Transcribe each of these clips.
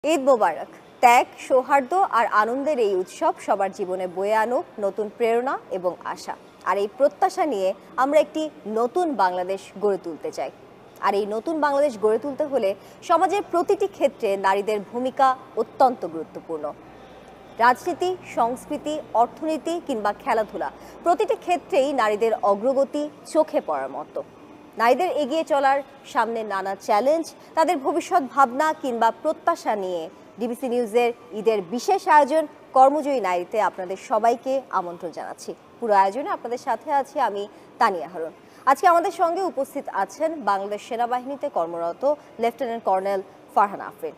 ঈদ মোবারক। ত্যাগ, সৌহার্দ্য আর আনন্দের এই উৎসব সবার জীবনে বয়ে আনুক নতুন প্রেরণা এবং আশা। আর এই প্রত্যাশা নিয়ে আমরা একটি নতুন বাংলাদেশ গড়ে তুলতে চাই। আর এই নতুন বাংলাদেশ গড়ে তুলতে হলে সমাজের প্রতিটি ক্ষেত্রে নারীদের ভূমিকা অত্যন্ত গুরুত্বপূর্ণ। রাজনীতি, সংস্কৃতি, অর্থনীতি কিংবা খেলাধুলা, প্রতিটি ক্ষেত্রেই নারীদের অগ্রগতি চোখে পড়ার মতো। নারীদের এগিয়ে চলার সামনে নানা চ্যালেঞ্জ, তাদের ভবিষ্যৎ ভাবনা কিংবা প্রত্যাশা নিয়ে ডিবিসি নিউজের ঈদের বিশেষ আয়োজন কর্মজয়ী নারীতে আপনাদের সবাইকে আমন্ত্রণ জানাচ্ছি। পুরো আয়োজনে আপনাদের সাথে আছি আমি তানিয়া হারুন। আজকে আমাদের সঙ্গে উপস্থিত আছেন বাংলাদেশ সেনাবাহিনীতে কর্মরত লেফটেন্যান্ট কর্নেল ফারহান আফরিন।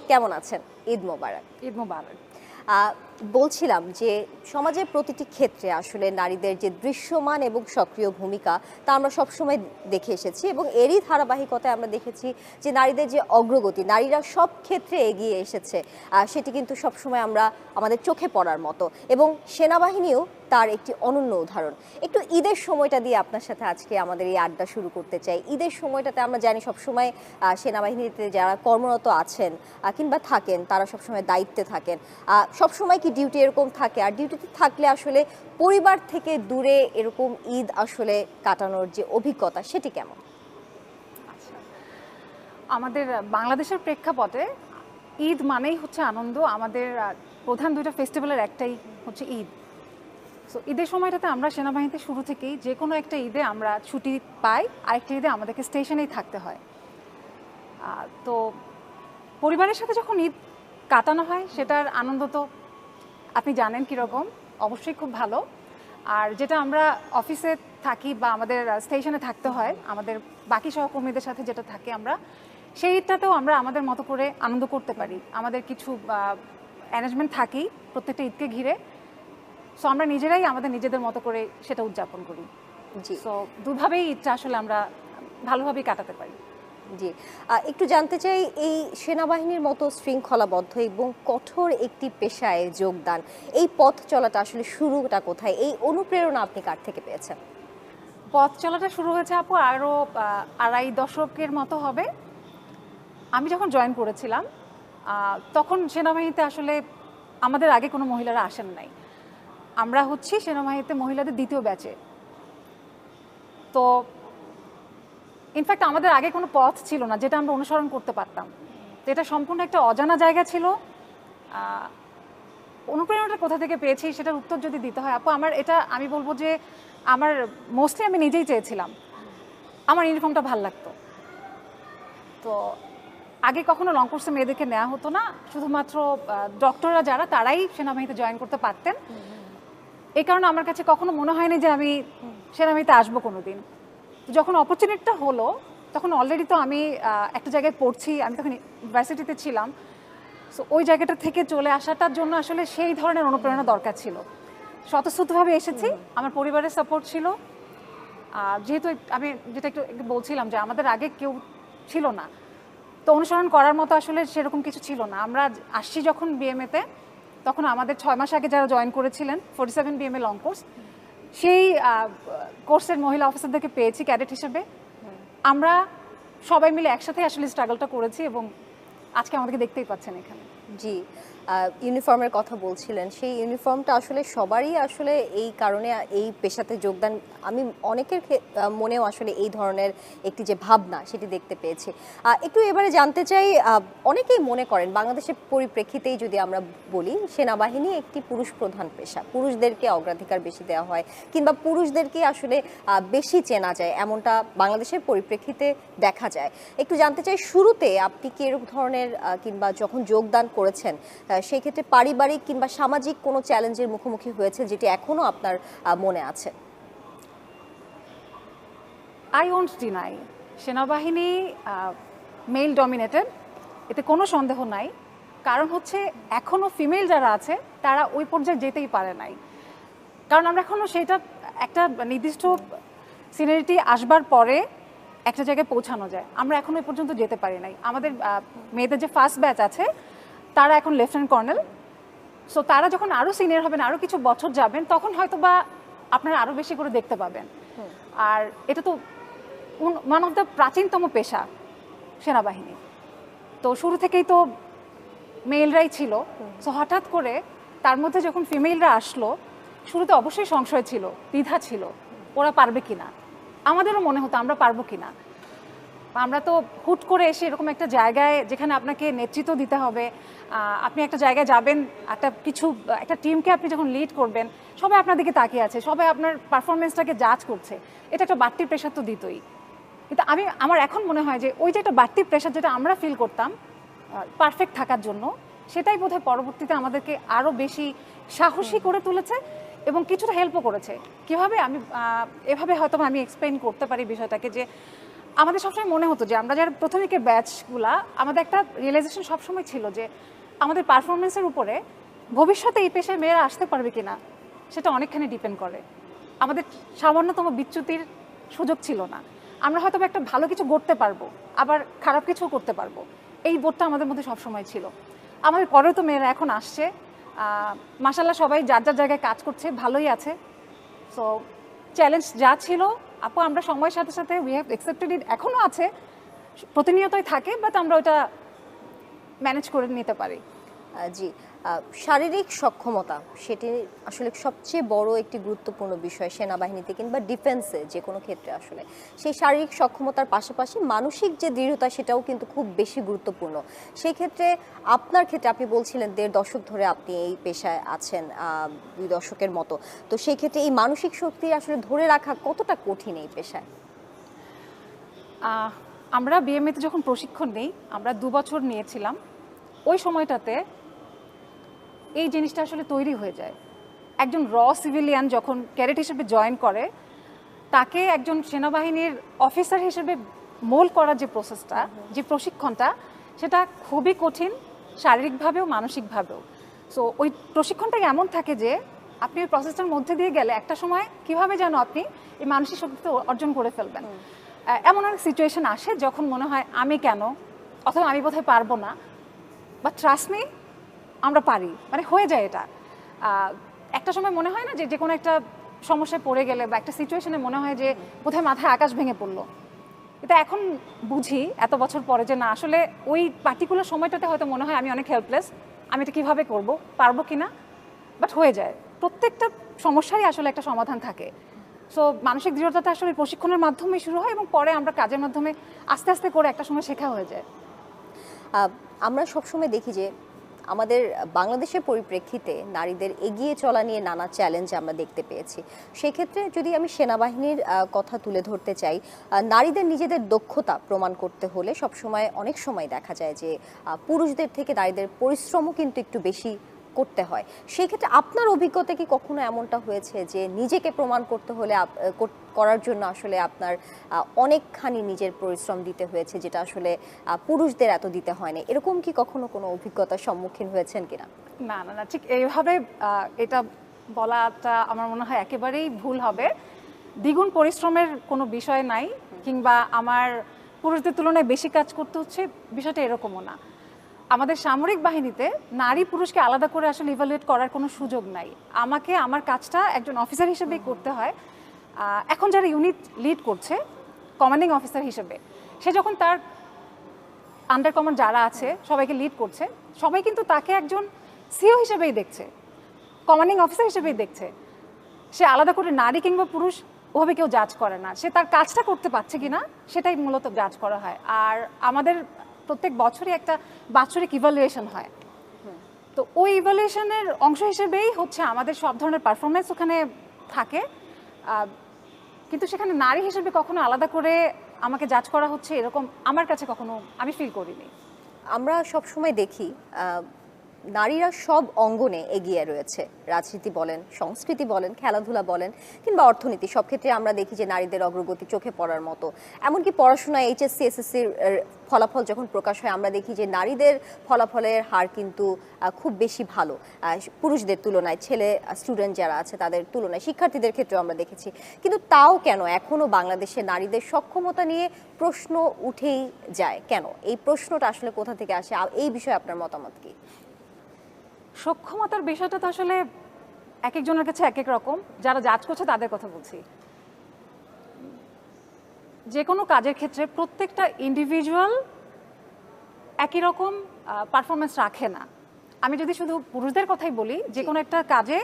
কেমন আছেন? ঈদ মোবারক। ঈদ মোবারক। বলছিলাম যে সমাজের প্রতিটি ক্ষেত্রে আসলে নারীদের যে দৃশ্যমান এবং সক্রিয় ভূমিকা তা আমরা সবসময় দেখে এসেছি, এবং এরই ধারাবাহিকতায় আমরা দেখেছি যে নারীদের যে অগ্রগতি, নারীরা সব ক্ষেত্রে এগিয়ে এসেছে, সেটি কিন্তু সবসময় আমরা আমাদের চোখে পড়ার মতো, এবং সেনাবাহিনীও তার একটি অনন্য উদাহরণ। একটু ঈদের সময়টা দিয়ে আপনার সাথে আজকে আমাদের এই আড্ডা শুরু করতে চাই। ঈদের সময়টাতে আমরা জানি সবসময় সেনাবাহিনীতে যারা কর্মরত আছেন কিংবা থাকেন তারা সবসময় দায়িত্বে থাকেন। সবসময় কি ডিউটি এরকম থাকে? আর ডিউটিতে থাকলে আসলে পরিবার থেকে দূরে এরকম ঈদ আসলে কাটানোর যে অভিজ্ঞতা সেটি কেমন? আচ্ছা, আমাদের বাংলাদেশের প্রেক্ষাপটে ঈদ মানেই হচ্ছে আনন্দ। আমাদের প্রধান দুইটা ফেস্টিভ্যালের একটাই হচ্ছে ঈদ। সো ঈদের সময়টাতে আমরা সেনাবাহিনীতে শুরু থেকেই যে কোনো একটা ঈদে আমরা ছুটি পাই, আরেকটা ঈদে আমাদেরকে স্টেশনেই থাকতে হয়। তো পরিবারের সাথে যখন ঈদ কাটানো হয় সেটার আনন্দ তো আপনি জানেন কীরকম, অবশ্যই খুব ভালো। আর যেটা আমরা অফিসে থাকি বা আমাদের স্টেশনে থাকতে হয় আমাদের বাকি সহকর্মীদের সাথে যেটা থাকে, আমরা সেইটাতেও আমরা আমাদের মতো করে আনন্দ করতে পারি। আমাদের কিছু অ্যারেঞ্জমেন্ট থাকেই প্রত্যেকটা ঈদকে ঘিরে। সো আমরা নিজেরাই আমাদের নিজেদের মতো করে সেটা উদযাপন করি। জি, সো দুভাবেই ঈদটা আসলে আমরা ভালোভাবেই কাটাতে পারি। জি, একটু জানতে চাই, এই সেনাবাহিনীর মতো শৃঙ্খলাবদ্ধ এবং কঠোর একটি পেশায় যোগদান, এই পথ চলাটা আসলে শুরুটা কোথায়? এই অনুপ্রেরণা আপনি কার থেকে পেয়েছেন? পথ চলাটা শুরু হয়েছে আপু আরও আড়াই দশকের মতো হবে। আমি যখন জয়েন করেছিলাম তখন সেনাবাহিনীতে আসলে আমাদের আগে কোনো মহিলারা আসেন নাই। আমরা হচ্ছি সেনাবাহিনীতে মহিলাদের দ্বিতীয় ব্যাচে। তো ইনফ্যাক্ট আমাদের আগে কোনো পথ ছিল না যেটা আমরা অনুসরণ করতে পারতাম। তো এটা সম্পূর্ণ একটা অজানা জায়গা ছিল। অনুপ্রেরণাটা কোথা থেকে পেয়েছি সেটার উত্তর যদি দিতে হয় আপু, আমি বলবো যে আমার মোস্টলি আমি নিজেই চেয়েছিলাম, আমার ইউনিফর্মটা ভাল লাগতো। তো আগে কখনো লং কোর্সে মেয়েদেরকে নেওয়া হতো না, শুধুমাত্র ডক্টররা যারা তারাই সেনাবাহিনীতে জয়েন করতে পারতেন। এই কারণে আমার কাছে কখনো মনে হয়নি যে আমি সেনাবাহিনীতে আসবো কোনো দিন। যখন অপরচুনিটিটা হলো তখন অলরেডি তো আমি একটা জায়গায় পড়ছি, আমি তখন ইউনিভার্সিটিতে ছিলাম। সো ওই জায়গাটা থেকে চলে আসাটার জন্য আসলে সেই ধরনের অনুপ্রেরণা দরকার ছিল। স্বতঃস্ফূর্তভাবে এসেছি, আমার পরিবারের সাপোর্ট ছিল। যেহেতু আমি যেটা একটু বলছিলাম যে আমাদের আগে কেউ ছিল না, তো অনুসরণ করার মতো আসলে সেরকম কিছু ছিল না। আমরা আসছি যখন বিএমএতে, তখন আমাদের 6 মাস আগে যারা জয়েন করেছিলেন 47 বিএমএ লং কোর্স, সেই কোর্সের মহিলা অফিসারদেরকে পেয়েছি ক্যাডেট হিসেবে। আমরা সবাই মিলে একসাথে আসলে স্ট্রাগলটা করেছি এবং আজকে আমাদেরকে দেখতেই পাচ্ছেন এখানে। জি, ইউনিফর্মের কথা বলছিলেন, সেই ইউনিফর্মটা আসলে সবারই আসলে এই কারণে এই পেশাতে যোগদান, আমি অনেকের মনেও আসলে এই ধরনের একটি যে ভাবনা সেটি দেখতে পেয়েছি। একটু এবারে জানতে চাই, অনেকেই মনে করেন বাংলাদেশের পরিপ্রেক্ষিতেই যদি আমরা বলি, সেনাবাহিনী একটি পুরুষ প্রধান পেশা, পুরুষদেরকে অগ্রাধিকার বেশি দেওয়া হয় কিংবা পুরুষদেরকে আসলে বেশি চেনা যায়, এমনটা বাংলাদেশের পরিপ্রেক্ষিতে দেখা যায়। একটু জানতে চাই, শুরুতে আপনি কি এরকম ধরনের কিংবা যখন যোগদান করেছেন সেই ক্ষেত্রে পারিবারিক কিংবা সামাজিক কোনো চ্যালেঞ্জের মুখোমুখি হয়েছে যেটি এখনো আপনার মনে আছে? আই ওন্ট ডিনাই, সেনাবাহিনী মেল ডমিনেটেড, এতে কোনো সন্দেহ নাই। কারণ হচ্ছে এখনও ফিমেল যারা আছে তারা ওই পর্যায়ে যেতেই পারে নাই। কারণ আমরা এখনও সেটা একটা নির্দিষ্ট সিনিয়রিটি আসবার পরে একটা জায়গায় পৌঁছানো যায়, আমরা এখনো এ পর্যন্ত যেতে পারি নাই। আমাদের মেয়েদের যে ফার্স্ট ব্যাচ আছে তারা এখন লেফটেন্যান্ট কর্নেল। সো তারা যখন আরও সিনিয়র হবেন, আরও কিছু বছর যাবেন, তখন হয়তো বা আপনারা আরও বেশি করে দেখতে পাবেন। আর এটা তো ওয়ান অফ দ্য প্রাচীনতম পেশা সেনাবাহিনী। তো শুরু থেকেই তো মেলরাই ছিল। সো হঠাৎ করে তার মধ্যে যখন ফিমেলরা আসলো, শুরুতে অবশ্যই সংশয় ছিল, দ্বিধা ছিল, ওরা পারবে কিনা। আমাদেরও মনে হতো আমরা পারবো কিনা। আমরা তো হুট করে এসে এরকম একটা জায়গায় যেখানে আপনাকে নেতৃত্ব দিতে হবে, আপনি একটা জায়গায় যাবেন, একটা টিমকে আপনি যখন লিড করবেন, সবাই আপনার দিকে তাকিয়ে আছে, সবাই আপনার পারফরমেন্সটাকে জাজ করছে, এটা একটা বাড়তি প্রেশার তো দিতই। কিন্তু আমার এখন মনে হয় যে ওই যে একটা বাড়তি প্রেশার যেটা আমরা ফিল করতাম পারফেক্ট থাকার জন্য, সেটাই বোধহয় পরবর্তীতে আমাদেরকে আরও বেশি সাহসী করে তুলেছে এবং কিছুটা হেল্পও করেছে। কীভাবে এভাবে হয়তো আমি এক্সপ্লেইন করতে পারি বিষয়টাকে, যে আমাদের সবসময় মনে হতো যে আমরা যারা প্রথমিকের ব্যাচগুলা, আমাদের একটা রিয়েলাইজেশন সবসময় ছিল যে আমাদের পারফরমেন্সের উপরে ভবিষ্যতে এই পেশায় মেয়েরা আসতে পারবে কিনা সেটা অনেকখানি ডিপেন্ড করে। আমাদের সামান্যতম বিচ্যুতির সুযোগ ছিল না। আমরা হয়তো একটা ভালো কিছু করতে পারবো, আবার খারাপ কিছুও করতে পারবো, এই বোধটা আমাদের মধ্যে সবসময় ছিল। আমাদের পরেও তো মেয়েরা এখন আসছে, মাশাল্লাহ সবাই যার যার জায়গায় কাজ করছে, ভালোই আছে। সো চ্যালেঞ্জ যা ছিল আপু, আমরা সময়ের সাথে সাথে উই হ্যাভ অ্যাকসেপ্টেড ইট, এখনও আছে, প্রতিনিয়তই থাকে, বাট আমরা ওটা ম্যানেজ করে নিতে পারি। জি, শারীরিক সক্ষমতা সেটি আসলে সবচেয়ে বড় একটি গুরুত্বপূর্ণ বিষয় সেনাবাহিনীতে কিংবা ডিফেন্সে যে কোনো ক্ষেত্রে। আসলে সেই শারীরিক সক্ষমতার পাশাপাশি মানসিক যে দৃঢ়তা সেটাও কিন্তু খুব বেশি গুরুত্বপূর্ণ। সেই ক্ষেত্রে আপনার ক্ষেত্রে আপনি বলছিলেন 1.5 দশক ধরে আপনি এই পেশায় আছেন, 2 দশকের মতো, তো সেই ক্ষেত্রে এই মানসিক শক্তি আসলে ধরে রাখা কতটা কঠিন এই পেশায়? আমরা বিএমএতে যখন প্রশিক্ষণ নেই, আমরা 2 বছর নিয়েছিলাম, ওই সময়টাতে এই জিনিসটা আসলে তৈরি হয়ে যায়। একজন সিভিলিয়ান যখন ক্যাডেট হিসেবে জয়েন করে, তাকে একজন সেনাবাহিনীর অফিসার হিসেবে মোল্ড করার যে প্রসেসটা, যে প্রশিক্ষণটা, সেটা খুবই কঠিন, শারীরিকভাবেও মানসিকভাবেও। সো ওই প্রশিক্ষণটা এমন থাকে যে আপনি ওই প্রসেসটার মধ্যে দিয়ে গেলে একটা সময় কীভাবে যেন আপনি এই মানসিক শক্তি অর্জন করে ফেলবেন। এমন অনেক সিচুয়েশন আসে যখন মনে হয় আমি কেন, অথবা আমি বোধহয় পারবো না, বা ট্রাস্ট মি আমরা পারি, মানে হয়ে যায় এটা। একটা সময় মনে হয় না যে কোনো একটা সমস্যায় পড়ে গেলে বা একটা সিচুয়েশনে মনে হয় যে বোধহয় মাথায় আকাশ ভেঙে পড়লো। এটা এখন বুঝি এত বছর পরে যে না, আসলে ওই পার্টিকুলার সময়টাতে হয়তো মনে হয় আমি অনেক হেল্পলেস, আমি এটা কীভাবে করবো, পারবো কি না, বাট হয়ে যায়। প্রত্যেকটা সমস্যারই আসলে একটা সমাধান থাকে। সো মানসিক দৃঢ়তাটা আসলে প্রশিক্ষণের মাধ্যমেই শুরু হয় এবং পরে আমরা কাজের মাধ্যমে আস্তে আস্তে করে একটা সময় শেখা হয়ে যায়। আমরা সবসময় দেখি যে আমাদের বাংলাদেশের পরিপ্রেক্ষিতে নারীদের এগিয়ে চলা নিয়ে নানা চ্যালেঞ্জ আমরা দেখতে পেয়েছি। সেক্ষেত্রে যদি আমি সেনাবাহিনীর কথা তুলে ধরতে চাই, নারীদের নিজেদের দক্ষতা প্রমাণ করতে হলে সবসময় অনেক সময় দেখা যায় যে পুরুষদের থেকে নারীদের পরিশ্রমও কিন্তু একটু বেশি করতে হয়। সেই ক্ষেত্রে আপনার অভিজ্ঞতা কি কখনো এমনটা হয়েছে যে নিজেকে প্রমাণ করতে হলে করার জন্য আসলে আপনার অনেকখানি নিজের পরিশ্রম দিতে হয়েছে, যেটা আসলে পুরুষদের এত দিতে হয় না? এরকম কি কখনো কোনো অভিজ্ঞতার সম্মুখীন হয়েছেন কিনা? না না না, ঠিক এইভাবে এটা বলাটা আমার মনে হয় একেবারেই ভুল হবে। দ্বিগুণ পরিশ্রমের কোনো বিষয় নাই, কিংবা আমার পুরুষদের তুলনায় বেশি কাজ করতে হচ্ছে, বিষয়টা এরকমও না। আমাদের সামরিক বাহিনীতে নারী পুরুষকে আলাদা করে আসলে ইভালুয়েট করার কোনো সুযোগ নাই। আমাকে আমার কাজটা একজন অফিসার হিসেবেই করতে হয়। এখন যারা ইউনিট লিড করছে কমান্ডিং অফিসার হিসেবে, সে যখন তার আন্ডার কমান্ড যারা আছে সবাইকে লিড করছে, সবাই কিন্তু তাকে একজন সিও হিসেবেই দেখছে, কমান্ডিং অফিসার হিসেবেই দেখছে। সে আলাদা করে নারী কিংবা পুরুষ ওভাবে কেউ জাজ করে না, সে তার কাজটা করতে পারছে কিনা সেটাই মূলত জাজ করা হয়। আর আমাদের প্রত্যেক বছরই একটা বাৎসরিক ইভ্যালুয়েশন হয়, তো ওই ইভ্যালুয়েশনের অংশ হিসেবেই হচ্ছে আমাদের সব ধরনের পারফরমেন্স ওখানে থাকে। কিন্তু সেখানে নারী হিসেবে কখনো আলাদা করে আমাকে জাজ করা হচ্ছে এরকম আমার কাছে কখনো আমি ফিল করিনি। আমরা সবসময় দেখি নারীরা সব অঙ্গনে এগিয়ে রয়েছে, রাজনীতি বলেন, সংস্কৃতি বলেন, খেলাধুলা বলেন, কিংবা অর্থনীতি, সব ক্ষেত্রে আমরা দেখি যে নারীদের অগ্রগতি চোখে পড়ার মতো। এমনকি পড়াশোনায় এইচএসসি এসএসসির ফলাফল যখন প্রকাশ হয়, আমরা দেখি যে নারীদের ফলাফলের হার কিন্তু খুব বেশি ভালো পুরুষদের তুলনায়, ছেলে স্টুডেন্ট যারা আছে তাদের তুলনায়, শিক্ষার্থীদের ক্ষেত্রেও আমরা দেখেছি। কিন্তু তাও কেন এখনও বাংলাদেশে নারীদের সক্ষমতা নিয়ে প্রশ্ন উঠেই যায়? কেন এই প্রশ্নটা আসলে কোথা থেকে আসে? এই বিষয়ে আপনার মতামত কি? সক্ষমতার বিষয়টা তো আসলে এক একজনের কাছে এক এক রকম, যারা জাজ করছে তাদের কথা বলছি। যে কোনো কাজের ক্ষেত্রে প্রত্যেকটা ইন্ডিভিজুয়াল একই রকম পারফরমেন্স রাখে না। আমি যদি শুধু পুরুষদের কথাই বলি, যে কোনো একটা কাজে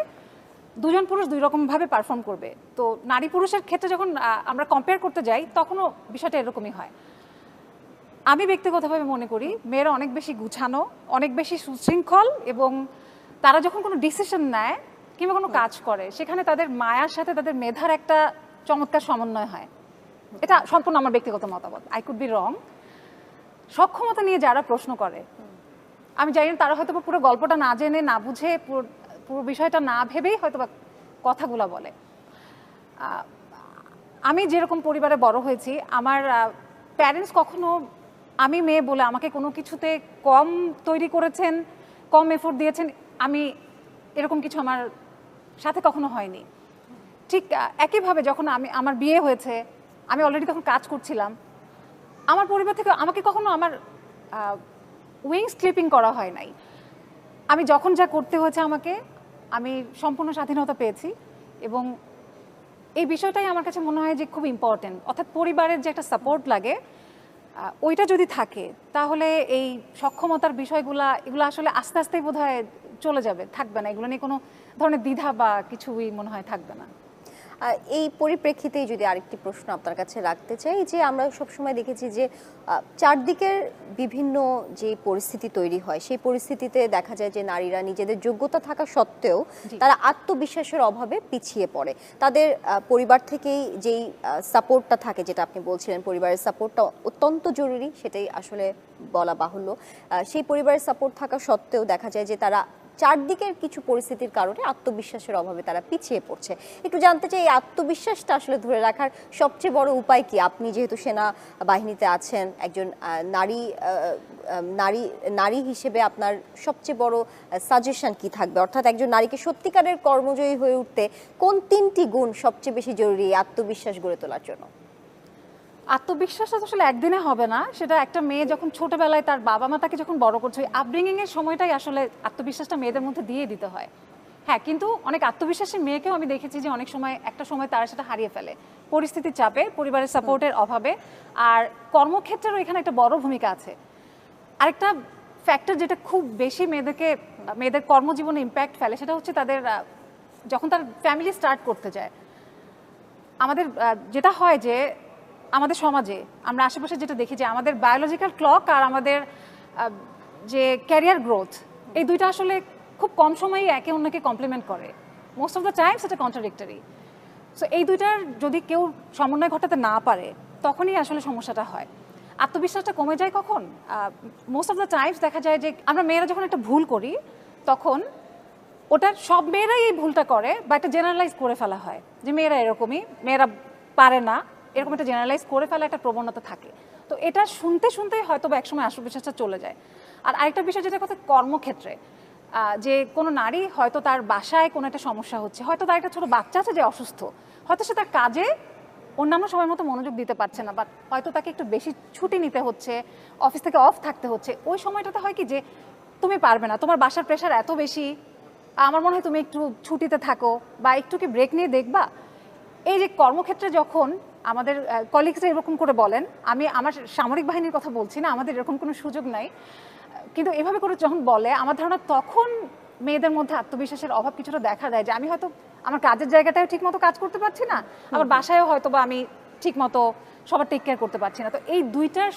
দুজন পুরুষ দুই রকমভাবে পারফর্ম করবে। তো নারী পুরুষের ক্ষেত্রে যখন আমরা কম্পেয়ার করতে যাই, তখনও বিষয়টা এরকমই হয়। আমি ব্যক্তিগতভাবে মনে করি মেয়েরা অনেক বেশি গুছানো, অনেক বেশি সুশৃঙ্খল, এবং তারা যখন কোনো ডিসিশন নেয় কিংবা কোনো কাজ করে, সেখানে তাদের মায়ার সাথে তাদের মেধার একটা চমৎকার সমন্বয় হয়। এটা সম্পূর্ণ আমার ব্যক্তিগত মতামত, আই কুড বি রং। সক্ষমতা নিয়ে যারা প্রশ্ন করে, আমি জানি না তারা হয়তো পুরো গল্পটা না জেনে, না বুঝে, পুরো বিষয়টা না ভেবেই হয়তো বা কথাগুলো বলে। আমি যেরকম পরিবারে বড় হয়েছি, আমার প্যারেন্টস কখনো আমি মেয়ে বলে আমাকে কোনো কিছুতে কম তৈরি করেছেন, কম এফোর্ট দিয়েছেন, আমি এরকম কিছু আমার সাথে কখনো হয়নি। ঠিক একইভাবে যখন আমার বিয়ে হয়েছে, আমি অলরেডি তখন কাজ করছিলাম, আমার পরিবার থেকে আমাকে কখনো আমার উইংস ক্লিপিং করা হয় নাই। আমি যখন যা করতে হয়েছে আমাকে, আমি সম্পূর্ণ স্বাধীনতা পেয়েছি, এবং এই বিষয়টাই আমার কাছে মনে হয় যে খুব ইম্পর্টেন্ট। অর্থাৎ পরিবারের যে একটা সাপোর্ট লাগে, ওইটা যদি থাকে, তাহলে এই সক্ষমতার এগুলো আসলে আস্তে আস্তেই বোধহয় চলে যাবে, থাকবে না, এগুলো নিয়ে কোনো ধরনের দ্বিধা বা কিছুই মনে হয় থাকবে না। এই পরিপ্রেক্ষিতেই যদি আরেকটি প্রশ্ন আপনার কাছে রাখতে চাই, যে আমরা সবসময় দেখেছি যে চারদিকের বিভিন্ন যে পরিস্থিতি তৈরি হয়, সেই পরিস্থিতিতে দেখা যায় যে নারীরা নিজেদের যোগ্যতা থাকা সত্ত্বেও তারা আত্মবিশ্বাসের অভাবে পিছিয়ে পড়ে। তাদের পরিবার থেকেই যেই সাপোর্টটা থাকে, যেটা আপনি বলছিলেন পরিবারের সাপোর্টটা অত্যন্ত জরুরি, সেটাই আসলে বলা বাহুল্য। সেই পরিবারের সাপোর্ট থাকা সত্ত্বেও দেখা যায় যে তারা চারদিকের কিছু পরিস্থিতির কারণে আত্মবিশ্বাসের অভাবে তারা পিছিয়ে পড়ছে। একটু জানতে চাই, এই আত্মবিশ্বাসটা আসলে ধরে রাখার সবচেয়ে বড় উপায় কি? আপনি যেহেতু সেনা বাহিনীতে আছেন, একজন নারী নারী নারী হিসেবে আপনার সবচেয়ে বড় সাজেশন কি থাকবে? অর্থাৎ একজন নারীকে সত্যিকারের কর্মজয়ী হয়ে উঠতে কোন তিনটি গুণ সবচেয়ে বেশি জরুরি এই আত্মবিশ্বাস গড়ে তোলার জন্য? আত্মবিশ্বাসটা তো আসলে একদিনে হবে না। সেটা একটা মেয়ে যখন ছোটবেলায় তার বাবা মা তাকে যখন বড় করছে, ওই আপব্রিঙ্গিং এর সময়টাই আসলে আত্মবিশ্বাসটা মেয়েদের মধ্যে দিয়ে দিতে হয়। হ্যাঁ, কিন্তু অনেক আত্মবিশ্বাসী মেয়েকেও আমি দেখেছি যে অনেক সময় একটা সময় তারা সেটা হারিয়ে ফেলে, পরিস্থিতির চাপে, পরিবারের সাপোর্টের অভাবে। আর কর্মক্ষেত্রেরও এখানে একটা বড় ভূমিকা আছে। আরেকটা ফ্যাক্টর যেটা খুব বেশি মেয়েদের কর্মজীবনে ইম্প্যাক্ট ফেলে, সেটা হচ্ছে তাদের যখন তার ফ্যামিলি স্টার্ট করতে যায়। আমাদের যেটা হয় যে আমাদের সমাজে আমরা আশেপাশে যেটা দেখি, যে আমাদের বায়োলজিক্যাল ক্লক আর আমাদের যে ক্যারিয়ার গ্রোথ, এই দুইটা আসলে খুব কম সময়ই একে অন্যকে কমপ্লিমেন্ট করে। মোস্ট অফ দ্য টাইমস এটা কন্ট্রাডিক্টরি। সো এই দুইটার যদি কেউ সমন্বয় ঘটাতে না পারে, তখনই আসলে সমস্যাটা হয়। আত্মবিশ্বাসটা কমে যায় কখন? মোস্ট অফ দ্য টাইমস দেখা যায় যে আমরা মেয়েরা যখন একটা ভুল করি, তখন ওটার সব মেয়েরাই এই ভুলটা করে, বা একটা জেনারেলাইজ করে ফেলা হয় যে মেয়েরা এরকমই, মেয়েরা পারে না, এরকম একটা জেনারেলাইজ করে ফেলা একটা প্রবণতা থাকে। তো এটা শুনতে শুনতেই হয়তো বা একসময় আত্মবিশ্বাসটা চলে যায়। আর আরেকটা বিষয় যেটা কথা, কর্মক্ষেত্রে যে কোনো নারী হয়তো তার বাসায় কোনো একটা সমস্যা হচ্ছে, হয়তো তার একটা ছোটো বাচ্চা আছে যে অসুস্থ, হয়তো সে তার কাজে অন্যান্য সময়ের মতো মনোযোগ দিতে পারছে না, বাট হয়তো তাকে একটু বেশি ছুটি নিতে হচ্ছে, অফিস থেকে অফ থাকতে হচ্ছে। ওই সময়টাতে হয় কি যে তুমি পারবে না, তোমার বাসার প্রেশার এত বেশি, আমার মনে হয় তুমি একটু ছুটিতে থাকো বা একটু কি ব্রেক নিয়ে দেখবা। এই যে কর্মক্ষেত্রে যখন আমাদের কলিগসরা এরকম করে বলেন, আমি আমার সামরিক বাহিনীর কথা বলছি না, আমাদের এরকম কোনো সুযোগ নাই, কিন্তু এভাবে করে যখন বলে, আমার ধারণা তখন মেয়েদের মধ্যে আত্মবিশ্বাসের অভাব কিছুটা দেখা দেয়, যে আমি হয়তো আমার কাজের জায়গাটাও ঠিক মতো কাজ করতে পারছি না, আমার বাসায়ও হয়তো বা আমি ঠিক মতো সবার টেক কেয়ার করতে পারছি না। তো এই দুইটার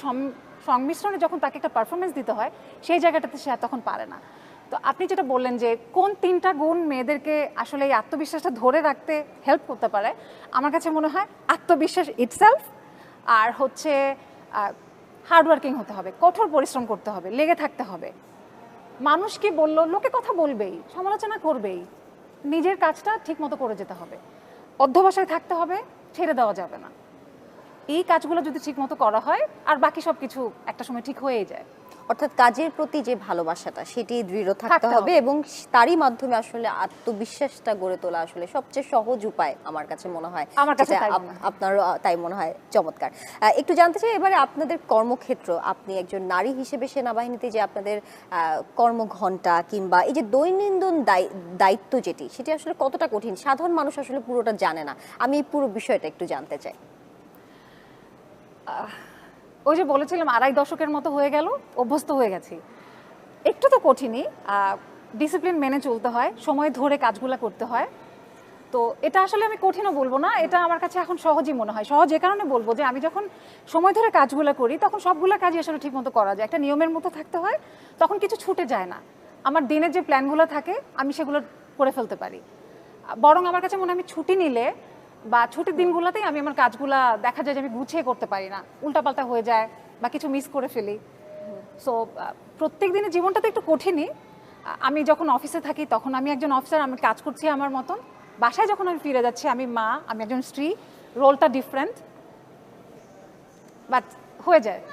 সংমিশ্রণে যখন তাকে একটা পারফরমেন্স দিতে হয়, সেই জায়গাটাতে সে তখন পারে না। তো আপনি যেটা বললেন যে কোন তিনটা গুণ মেয়েদেরকে আসলে এই আত্মবিশ্বাসটা ধরে রাখতে হেল্প করতে পারে, আমার কাছে মনে হয় আত্মবিশ্বাস ইটসেলফ, আর হচ্ছে হার্ডওয়ার্কিং হতে হবে, কঠোর পরিশ্রম করতে হবে, লেগে থাকতে হবে। মানুষ কি বললো, লোকে কথা বলবেই, সমালোচনা করবেই, নিজের কাজটা ঠিক মতো করে যেতে হবে, অধ্যবসায় থাকতে হবে, ছেড়ে দেওয়া যাবে না। এই কাজগুলো যদি ঠিক মতো করা হয়, আর বাকি সব কিছু একটা সময় ঠিক হয়েই যায়। অর্থাৎ কাজের প্রতি যে ভালোবাসাটা, সেটি দৃঢ় থাকতে হবে, এবং তারই মাধ্যমে আসলে আত্মবিশ্বাসটা গড়ে তোলা আসলে সবচেয়ে সহজ উপায় আমার কাছে মনে হয়। আপনারও তাই মনে হয়? চমৎকার। একটু জানতে চাই এবারে আপনাদের কর্মক্ষেত্র, আপনি একজন নারী হিসেবে সেনাবাহিনীতে যে আপনাদের কর্মঘণ্টা কিংবা এই যে দৈনন্দিন দায়িত্ব সেটি আসলে কতটা কঠিন? সাধারণ মানুষ আসলে পুরোটা জানে না, আমি এই পুরো বিষয়টা একটু জানতে চাই। ওই যে বলেছিলাম 2.5 দশকের মতো হয়ে গেল, অভ্যস্ত হয়ে গেছি। একটু তো কঠিনই, ডিসিপ্লিন মেনে চলতে হয়, সময় ধরে কাজগুলো করতে হয়। তো এটা আসলে আমি কঠিনও বলবো না, এটা আমার কাছে এখন সহজই মনে হয়। সহজ এ কারণে বলবো যে আমি যখন সময় ধরে কাজগুলো করি তখন সবগুলো কাজই আসলে ঠিকমতো করা যায়, একটা নিয়মের মতো থাকতে হয়, তখন কিছু ছুটে যায় না। আমার দিনের যে প্ল্যানগুলো থাকে আমি সেগুলো করে ফেলতে পারি। বরং আমার কাছে মনে হয় আমি ছুটি নিলে বা ছুটির দিনগুলোতেই আমি আমার কাজগুলা দেখা যায় যে আমি গুছিয়ে করতে পারি না, উল্টাপাল্টা হয়ে যায় বা কিছু মিস করে ফেলি। সো প্রত্যেক দিনের জীবনটা তো একটু কঠিনই। আমি যখন অফিসে থাকি তখন আমি একজন অফিসার, আমি কাজ করছি আমার মতন। বাসায় যখন আমি ফিরে যাচ্ছি আমি মা, আমি একজন স্ত্রী, রোলটা ডিফারেন্ট, বাট হয়ে যায়।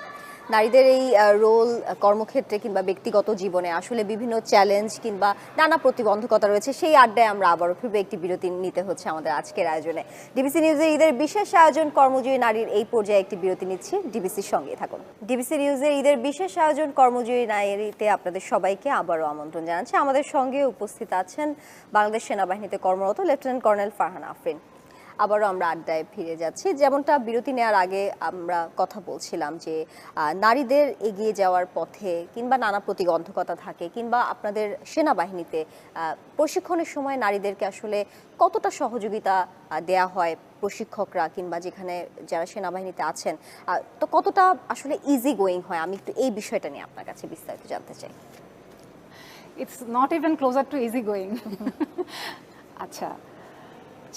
নারীদের এই রোল কর্মক্ষেত্রে কিংবা ব্যক্তিগত জীবনে আসলে বিভিন্ন চ্যালেঞ্জ কিংবা নানা প্রতিবন্ধকতা রয়েছে, সেই আড্ডায় আমরা আবারও ফিরবো। একটি বিরতি নিতে হচ্ছে আমাদের আজকের আয়োজনে। ডিবিসি নিউজের ঈদের বিশেষ আয়োজন কর্মজীবী নারীর এই পর্যায়ে একটি বিরতি নিচ্ছি, ডিবিসির সঙ্গে থাকুন। ডিবিসি নিউজের ঈদের বিশেষ আয়োজন কর্মজীবী নারীতে আপনাদের সবাইকে আবারও আমন্ত্রণ জানাচ্ছি। আমাদের সঙ্গে উপস্থিত আছেন বাংলাদেশ সেনাবাহিনীতে কর্মরত লেফটেন্যান্ট কর্নেল ফারহানা আফরিন। আবারও আমরা আড্ডায় ফিরে যাচ্ছি। যেমনটা বিরতি নেওয়ার আগে আমরা কথা বলছিলাম যে নারীদের এগিয়ে যাওয়ার পথে কিংবা নানা প্রতিবন্ধকতা থাকে, কিংবা আপনাদের সেনাবাহিনীতে প্রশিক্ষণের সময় নারীদেরকে আসলে কতটা সহযোগিতা দেয়া হয় প্রশিক্ষকরা কিংবা যেখানে যারা সেনাবাহিনীতে আছেন, তো কতটা আসলে ইজি গোয়িং হয়, আমি একটু এই বিষয়টা নিয়ে আপনার কাছে বিস্তারিত জানতে চাই। It's not even closer to easy going. আচ্ছা,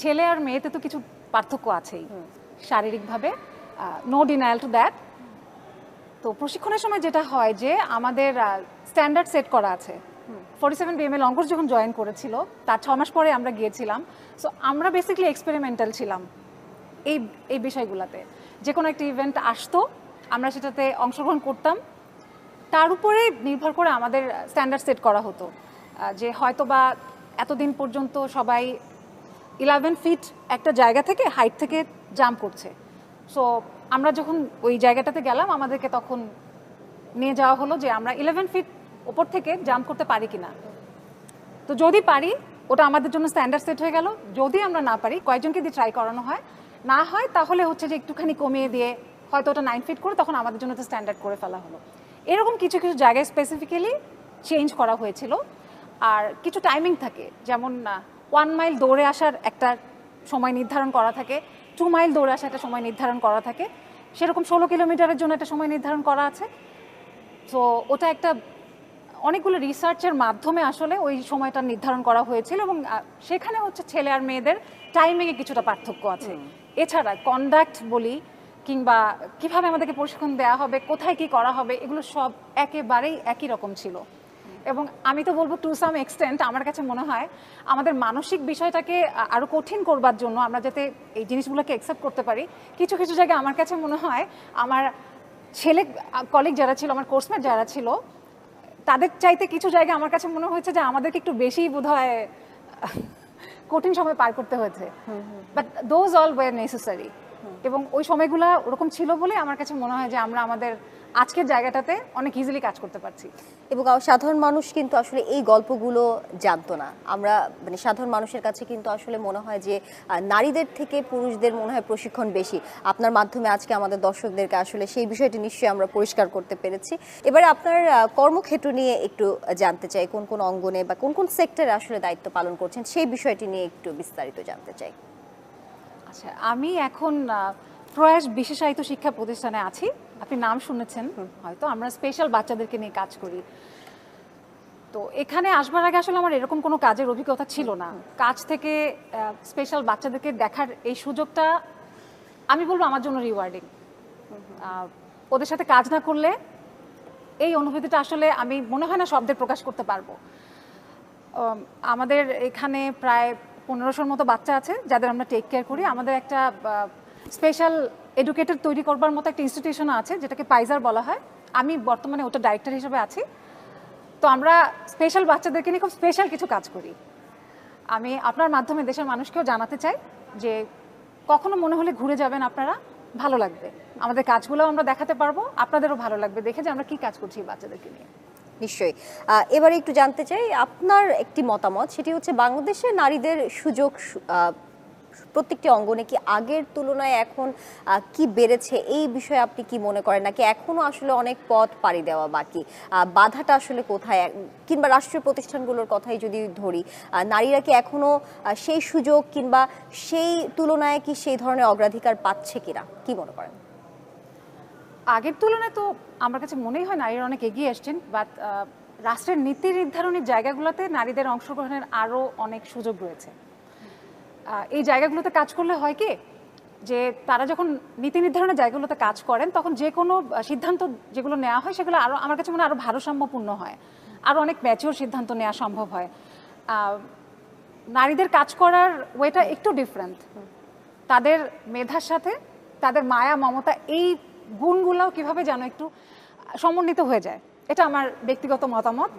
ছেলে আর মেয়েতে তো কিছু পার্থক্য আছেই শারীরিকভাবে, নো ডিনায়াল টু দ্যাট। তো প্রশিক্ষণের সময় যেটা হয় যে আমাদের স্ট্যান্ডার্ড সেট করা আছে। 47 BML অঙ্কুশ যখন জয়েন করেছিল তার 6 মাস পরে আমরা গিয়েছিলাম। সো আমরা বেসিক্যালি এক্সপেরিমেন্টাল ছিলাম এই এই বিষয়গুলোতে। যে কোনো একটা ইভেন্ট আসতো, আমরা সেটাতে অংশগ্রহণ করতাম, তার উপরে নির্ভর করে আমাদের স্ট্যান্ডার্ড সেট করা হতো যে হয়তো বা এতদিন পর্যন্ত সবাই 11 ফিট একটা জায়গা থেকে হাইট থেকে জাম্প করছে। সো আমরা যখন ওই জায়গাটাতে গেলাম আমাদেরকে তখন নিয়ে যাওয়া হলো যে আমরা 11 ফিট ওপর থেকে জাম্প করতে পারি কিনা। তো যদি পারি ওটা আমাদের জন্য স্ট্যান্ডার্ড সেট হয়ে গেল, যদি আমরা না পারি কয়েকজনকে দিয়ে ট্রাই করানো হয়, না হয় তাহলে হচ্ছে যে একটুখানি কমিয়ে দিয়ে হয়তো ওটা 9 ফিট করে তখন আমাদের জন্য তো স্ট্যান্ডার্ড করে ফেলা হলো। এরকম কিছু কিছু জায়গায় স্পেসিফিক্যালি চেঞ্জ করা হয়েছিল। আর কিছু টাইমিং থাকে, যেমন 1 মাইল দৌড়ে আসার একটা সময় নির্ধারণ করা থাকে, 2 মাইল দৌড়ে আসার একটা সময় নির্ধারণ করা থাকে, সেরকম 16 কিলোমিটারের জন্য একটা সময় নির্ধারণ করা আছে। তো ওটা একটা অনেকগুলো রিসার্চের মাধ্যমে আসলে ওই সময়টা নির্ধারণ করা হয়েছিল, এবং সেখানে হচ্ছে ছেলে আর মেয়েদের টাইমিংয়ে কিছুটা পার্থক্য আছে। এছাড়া কন্ডাক্ট বলি কিংবা কিভাবে আমাদেরকে প্রশিক্ষণ দেওয়া হবে, কোথায় কি করা হবে, এগুলো সব একেবারেই একই রকম ছিল। এবং আমি তো বলবো টু সাম এক্সটেন্ট আমার কাছে মনে হয় আমাদের মানসিক বিষয়টাকে আরও কঠিন করবার জন্য, আমরা যাতে এই জিনিসগুলোকে অ্যাকসেপ্ট করতে পারি, কিছু কিছু জায়গায় আমার কাছে মনে হয় আমার ছেলে কলিগ যারা ছিল, আমার কোর্সমেট যারা ছিল, তাদের চাইতে কিছু জায়গায় আমার কাছে মনে হয়েছে যে আমাদেরকে একটু বেশিই বোধহয় কঠিন সময় পার করতে হয়েছে। But those all where necessary, এবং ওই সময়গুলো ওরকম ছিল বলে আমার কাছে মনে হয় যে আমরা আমাদের আজকের জায়গাটাতে অনেক ইজিলি কাজ করতে পারছি। এবং সাধারণ মানুষ কিন্তু আসলে এই গল্পগুলো জানতো না। আমরা মানে সাধারণ মানুষের কাছে কিন্তু আসলে মনে হয় যে নারীদের থেকে পুরুষদের মনে হয় প্রশিক্ষণ বেশি। আপনার মাধ্যমে আজকে আমাদের দর্শকদেরকে আসলে সেই বিষয়টি নিশ্চয়ই আমরা পরিষ্কার করতে পেরেছি। এবারে আপনার কর্মক্ষেত্র নিয়ে একটু জানতে চাই, কোন কোন অঙ্গনে বা কোন কোন সেক্টরে আসলে দায়িত্ব পালন করছেন, সেই বিষয়টি নিয়ে একটু বিস্তারিত জানতে চাই। আচ্ছা, আমি এখন প্রয়াস বিশেষায়িত শিক্ষা প্রতিষ্ঠানে আছি, আপনি নাম শুনেছেন হয়তো। আমরা স্পেশাল বাচ্চাদেরকে নিয়ে কাজ করি। তো এখানে আসবার আগে আসলে আমার এরকম কোনো কাজের অভিজ্ঞতা ছিল না। কাজ থেকে স্পেশাল বাচ্চাদেরকে দেখার এই সুযোগটা আমি বলবো আমার জন্য রিওয়ার্ডিং। ওদের সাথে কাজ না করলে এই অনুভূতিটা আসলে আমি মনে হয় না শব্দের প্রকাশ করতে পারবো। আমাদের এখানে প্রায় 1500-র মতো বাচ্চা আছে যাদের আমরা টেক কেয়ার করি। আমাদের একটা স্পেশাল এডুকেটেড তৈরি করবার মতো একটা ইনস্টিটিউশন আছে যেটাকে পাইজার বলা হয়। আমি বর্তমানে ওটা ডাইরেক্টর হিসেবে আছি। তো আমরা স্পেশাল বাচ্চাদেরকে নিয়ে খুব স্পেশাল কিছু কাজ করি। আমি আপনার মাধ্যমে দেশের মানুষকেও জানাতে চাই যে কখনো মনে হলে ঘুরে যাবেন আপনারা, ভালো লাগবে। আমাদের কাজগুলোও আমরা দেখাতে পারবো, আপনাদেরও ভালো লাগবে দেখে যে আমরা কি কাজ করছি বাচ্চাদেরকে নিয়ে। নিশ্চয়ই। এবারে একটু জানতে চাই আপনার একটি মতামত, সেটি হচ্ছে বাংলাদেশে নারীদের সুযোগ প্রত্যেকটি অঙ্গনে কি আগের তুলনায় এখন কি বেড়েছে, এই বিষয়ে আপনি কি মনে করেন, নাকি এখনো আসলে অনেক পথ পাড়ি দেওয়া বাকি? বাধাটা আসলে কোথায়? কিংবা রাষ্ট্রীয় প্রতিষ্ঠানগুলোর কথাই যদি ধরি, নারীরা কি এখনো সেই সুযোগ কিংবা সেই তুলনায় কি সেই ধরনের অগ্রাধিকার পাচ্ছে কিনা, কি মনে করেন? আগের তুলনায় তো আমার কাছে মনেই হয় নারীরা অনেক এগিয়ে এসছেন, বাট রাষ্ট্রের নীতি নির্ধারণের জায়গাগুলোতে নারীদের অংশগ্রহণের আরও অনেক সুযোগ রয়েছে। এই জায়গাগুলোতে কাজ করলে হয় কি, যে তারা যখন নীতি নির্ধারণের জায়গাগুলোতে কাজ করেন তখন যে কোনো সিদ্ধান্ত যেগুলো নেওয়া হয় সেগুলো আরও, আমার কাছে মনে হয়, আরও ভারসাম্যপূর্ণ হয়, আরও অনেক ম্যাচিওর সিদ্ধান্ত নেওয়া সম্ভব হয়। নারীদের কাজ করার ওয়েটা একটু ডিফারেন্ট, তাদের মেধার সাথে তাদের মায়া মমতা এই গুণগুলোও কিভাবে যেন একটু সমন্বিত হয়ে যায়, এটা আমার ব্যক্তিগত মতামত।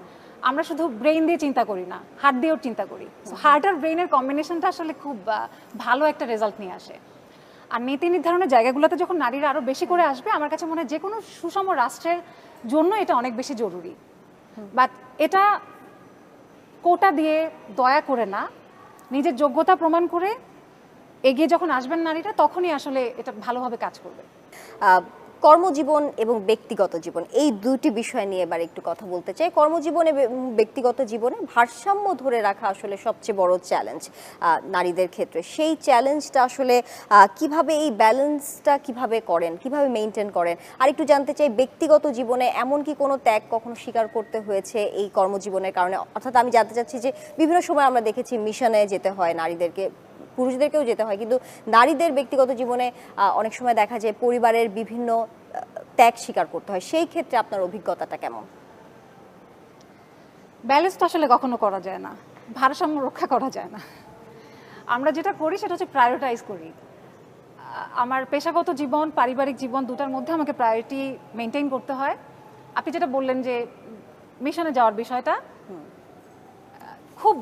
আমরা শুধু ব্রেইন দিয়ে চিন্তা করি না, হার্ট দিয়েও চিন্তা করি। হার্ট আর ব্রেইনের কম্বিনেশনটা আসলে খুব ভালো একটা রেজাল্ট নিয়ে আসে। আর নীতি নির্ধারণের জায়গাগুলোতে যখন নারীরা আরও বেশি করে আসবে, আমার কাছে মনে হয় যে কোনো সুষম রাষ্ট্রের জন্য এটা অনেক বেশি জরুরি। বাট এটা কোটা দিয়ে দয়া করে না, নিজের যোগ্যতা প্রমাণ করে এগিয়ে যখন আসবেন নারীরা, তখনই আসলে এটা ভালোভাবে কাজ করবে। কর্মজীবন এবং ব্যক্তিগত জীবন, এই দুটি বিষয় নিয়ে এবার একটু কথা বলতে চাই। কর্মজীবন এবং ব্যক্তিগত জীবনে ভারসাম্য ধরে রাখা আসলে সবচেয়ে বড় চ্যালেঞ্জ নারীদের ক্ষেত্রে। সেই চ্যালেঞ্জটা আসলে কিভাবে, এই ব্যালেন্সটা কিভাবে করেন, কিভাবে মেনটেন করেন? আর একটু জানতে চাই, ব্যক্তিগত জীবনে এমন কি কোনো ত্যাগ কখনো স্বীকার করতে হয়েছে এই কর্মজীবনের কারণে? অর্থাৎ আমি জানতে চাচ্ছি যে বিভিন্ন সময় আমরা দেখেছি মিশনে যেতে হয় নারীদেরকে, পুরুষদেরকেও যেতে হয়, কিন্তু নারীদের ব্যক্তিগত জীবনে অনেক সময় দেখা যায় পরিবারের বিভিন্ন ত্যাগ স্বীকার করতে হয়। সেই ক্ষেত্রে আপনার অভিজ্ঞতাটা কেমন? ব্যালেন্স তো আসলে কখনো করা যায় না, ভারসাম্য রক্ষা করা যায় না। আমরা যেটা করি সেটা হচ্ছে প্রায়োরিটাইজ করি। আমার পেশাগত জীবন, পারিবারিক জীবন, দুটার মধ্যে আমাকে প্রায়োরিটি মেনটেন করতে হয়। আপনি যেটা বললেন যে মিশনে যাওয়ার বিষয়টা, খুব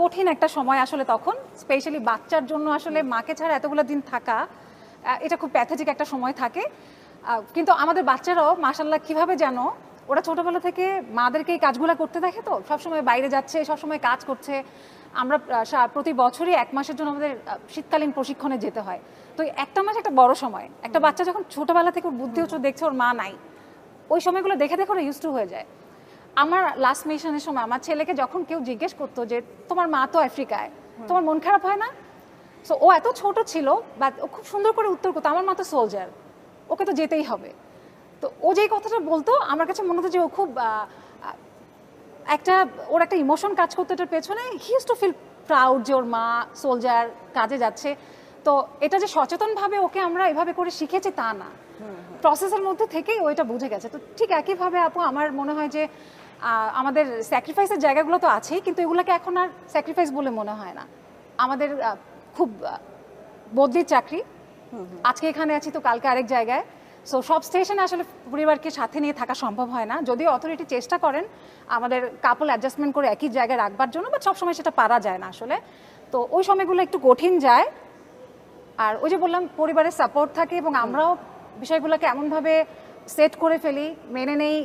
কঠিন একটা সময় আসলে তখন, স্পেশালি বাচ্চার জন্য আসলে মাকে ছাড়া এতগুলো দিন থাকা, এটা খুব প্যাথেটিক একটা সময় থাকে। কিন্তু আমাদের বাচ্চারাও মাশাল্লাহ কীভাবে যেন, ওরা ছোটোবেলা থেকে মাদেরকে এই কাজগুলো করতে দেখে, তো সবসময় বাইরে যাচ্ছে, সবসময় কাজ করছে। আমরা প্রতি বছরই 1 মাসের জন্য আমাদের শীতকালীন প্রশিক্ষণে যেতে হয়। তো একটা মাস একটা বড় সময়, একটা বাচ্চা যখন ছোটোবেলা থেকে ওর বুদ্ধি হচ্ছে, দেখছে ওর মা নাই, ওই সময়গুলো দেখে দেখে ওরা ইউজ টু হয়ে যায়। আমার লাস্ট মিশনের সময় আমার ছেলেকে যখন কেউ জিজ্ঞেস করতো যে তোমার মা তো আফ্রিকায়, তোমার মন খারাপ হয় না? সো ও এত ছোট ছিল, বাট ও খুব সুন্দর করে উত্তর করতো, আমার মা তো সোলজার, ওকে তো যেতেই হবে। তো ও যেই কথাটা বলতো, আমার কাছে মনে হতো যে ও খুব ওর একটা ইমোশন কাজ করতো এটার পেছনে। He use to feel proud যে ওর মা সোলজার, কাজে যাচ্ছে। তো এটা যে সচেতনভাবে ওকে আমরা এভাবে করে শিখেছি তা না, প্রসেসের মধ্যে থেকেই ও এটা বুঝে গেছে। তো ঠিক একইভাবে আপু আমার মনে হয় যে আমাদের স্যাক্রিফাইসের জায়গাগুলো তো আছেই, কিন্তু এগুলোকে এখন আর স্যাক্রিফাইস বলে মনে হয় না। আমাদের খুব বদলির চাকরি, আজকে এখানে আছি তো কালকে আরেক জায়গায়। সো সব স্টেশনে আসলে পরিবারকে সাথে নিয়ে থাকা সম্ভব হয় না, যদিও অথরিটি চেষ্টা করেন আমাদের কাপল অ্যাডজাস্টমেন্ট করে একই জায়গায় রাখবার জন্য, বাট সবসময় সেটা পারা যায় না আসলে। তো ওই সময়গুলো একটু কঠিন যায়। আর ওই যে বললাম, পরিবারের সাপোর্ট থাকে এবং আমরাও বিষয়গুলোকে এমনভাবে সেট করে ফেলি, মেনে নেই,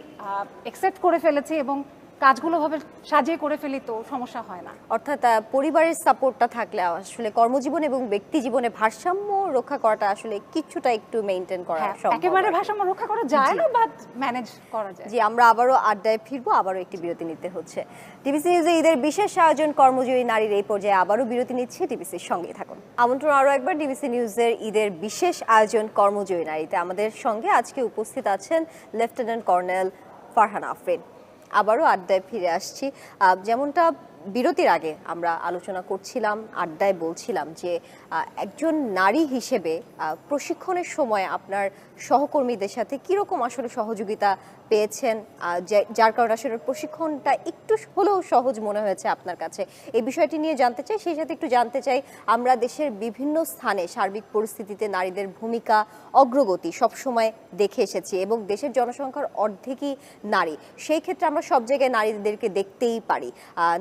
অ্যাকসেপ্ট করে ফেলেছি এবং কাজগুলো ভাবে সাজিয়ে করে ফেলি, তো সমস্যা হয় না। অর্থাৎ পরিবারের সাপোর্টটা থাকলে আসলে কর্মজীবন এবং ব্যক্তি জীবনে ভারসাম্য রক্ষা করাটা আসলে কিছুটা একটু মেইনটেইন করা সম্ভব। একেবারে ভারসাম্য রক্ষা করা যায় না, বাট ম্যানেজ করা যায়। জি, আমরা আবারও আড্ডায় ফিরবো, আবারও একটি বিরতি নিতে হচ্ছে। টিবিসি নিউজে ঈদের বিশেষ আয়োজন কর্মজীবী নারীর এই পর্যায়ে আবারও বিরতি নিচ্ছে, টিবিসির সঙ্গেই থাকুন। আমন্ত্রণ আরও একবার টিবিসি নিউজের ঈদের বিশেষ আয়োজন কর্মজীবী নারীতে। আমাদের সঙ্গে আজকে উপস্থিত আছেন লেফটেন্যান্ট কর্নেল ফারহানা আফরিন। আবারও আড্ডায় ফিরে আসছি। যেমনটা বিরতির আগে আমরা আলোচনা করছিলাম, আড্ডায় বলছিলাম যে একজন নারী হিসেবে প্রশিক্ষণের সময় আপনার সহকর্মীদের সাথে কীরকম আসলে সহযোগিতা পেয়েছেন, যার কারণে আসলে প্রশিক্ষণটা একটু হলেও সহজ মনে হয়েছে আপনার কাছে, এই বিষয়টি নিয়ে জানতে চাই। সেই সাথে একটু জানতে চাই, আমরা দেশের বিভিন্ন স্থানে সার্বিক পরিস্থিতিতে নারীদের ভূমিকা, অগ্রগতি সবসময় দেখে এসেছি এবং দেশের জনসংখ্যার অর্ধেকই নারী। সেই ক্ষেত্রে আমরা সব জায়গায় নারীদেরকে দেখতেই পারি,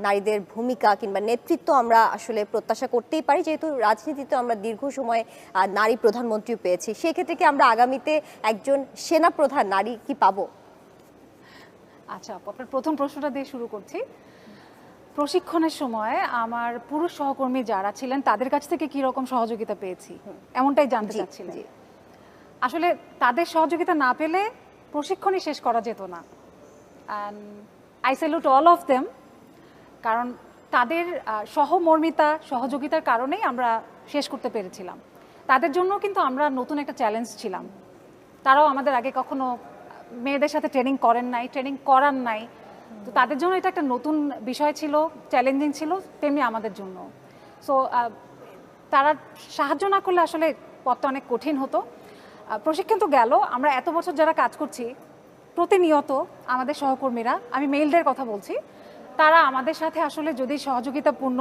নারীদের ভূমিকা কিংবা নেতৃত্ব আমরা আসলে প্রত্যাশা করতেই পারি, যেহেতু রাজনীতিতে আমরা দীর্ঘ সময় নারী প্রধানমন্ত্রীও পেয়েছি। সেই ক্ষেত্রে কি আমরা আগামীতে একজন সেনা প্রধান নারী কি পাবো? আচ্ছা, আপনার প্রথম প্রশ্নটা দিয়ে শুরু করছি। প্রশিক্ষণের সময় আমার পুরুষ সহকর্মী যারা ছিলেন তাদের কাছ থেকে কি রকম সহযোগিতা পেয়েছি এমনটাই জানতে জি, চাচ্ছিলেন। জি। আসলে তাদের সহযোগিতা না পেলে প্রশিক্ষণই শেষ করা যেত না। And I salute all of them, কারণ তাদের সহমর্মিতা সহযোগিতার কারণেই আমরা শেষ করতে পেরেছিলাম। তাদের জন্য কিন্তু আমরা নতুন একটা চ্যালেঞ্জ ছিলাম। তারাও আমাদের আগে কখনো মেয়েদের সাথে ট্রেনিং করেন নাই, ট্রেনিং করান নাই। তো তাদের জন্য এটা একটা নতুন বিষয় ছিল, চ্যালেঞ্জিং ছিল, তেমনি আমাদের জন্য। সো তারা সাহায্য না করলে আসলে পথটা অনেক কঠিন হতো। প্রশিক্ষণ তো গেল, আমরা এত বছর যারা কাজ করছি প্রতিনিয়ত আমাদের সহকর্মীরা, আমি মেইলদের কথা বলছি, তারা আমাদের সাথে আসলে যদি সহযোগিতাপূর্ণ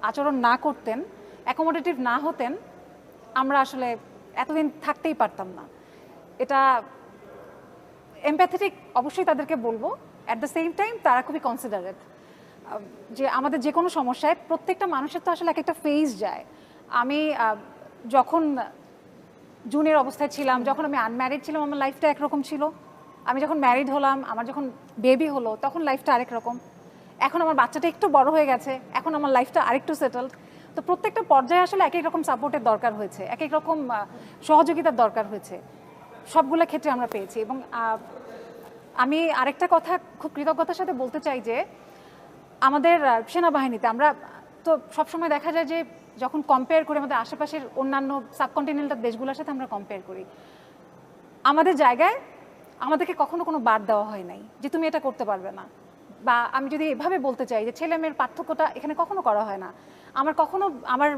আচরণ না করতেন, অ্যাকোমোডেটিভ না হতেন, আমরা আসলে এতদিন থাকতেই পারতাম না। এটা এমপ্যাথেটিক অবশ্যই তাদেরকে বলবো, অ্যাট দ্য সেম টাইম তারা খুবই কনসিডারেট। যে আমাদের যে কোনো সমস্যায় প্রত্যেকটা মানুষের তো আসলে এক একটা ফেজ যায়। আমি যখন জুনিয়র অবস্থায় ছিলাম, যখন আমি আনম্যারিড ছিলাম, আমার লাইফটা একরকম ছিল। আমি যখন ম্যারিড হলাম, আমার যখন বেবি হলো, তখন লাইফটা আরেক রকম। এখন আমার বাচ্চাটা একটু বড় হয়ে গেছে, এখন আমার লাইফটা আরেকটু সেটেলড। তো প্রত্যেকটা পর্যায়ে আসলে এক এক রকম সাপোর্টের দরকার হয়েছে, এক এক রকম সহযোগিতার দরকার হয়েছে। সবগুলো ক্ষেত্রে আমরা পেয়েছি। এবং আমি আরেকটা কথা খুব কৃতজ্ঞতার সাথে বলতে চাই যে আমাদের সেনাবাহিনীতে আমরা তো সবসময় দেখা যায় যে যখন কম্পেয়ার করি আমাদের আশেপাশের অন্যান্য সাবকন্টিনেন্টাল দেশগুলোর সাথে আমরা কম্পেয়ার করি, আমাদের জায়গায় আমাদেরকে কখনো কোনো বাদ দেওয়া হয় নাই যে তুমি এটা করতে পারবে না। বা আমি যদি এভাবে বলতে চাই যে ছেলে মেয়ের পার্থক্যটা এখানে কখনো করা হয় না। আমার কখনো আমার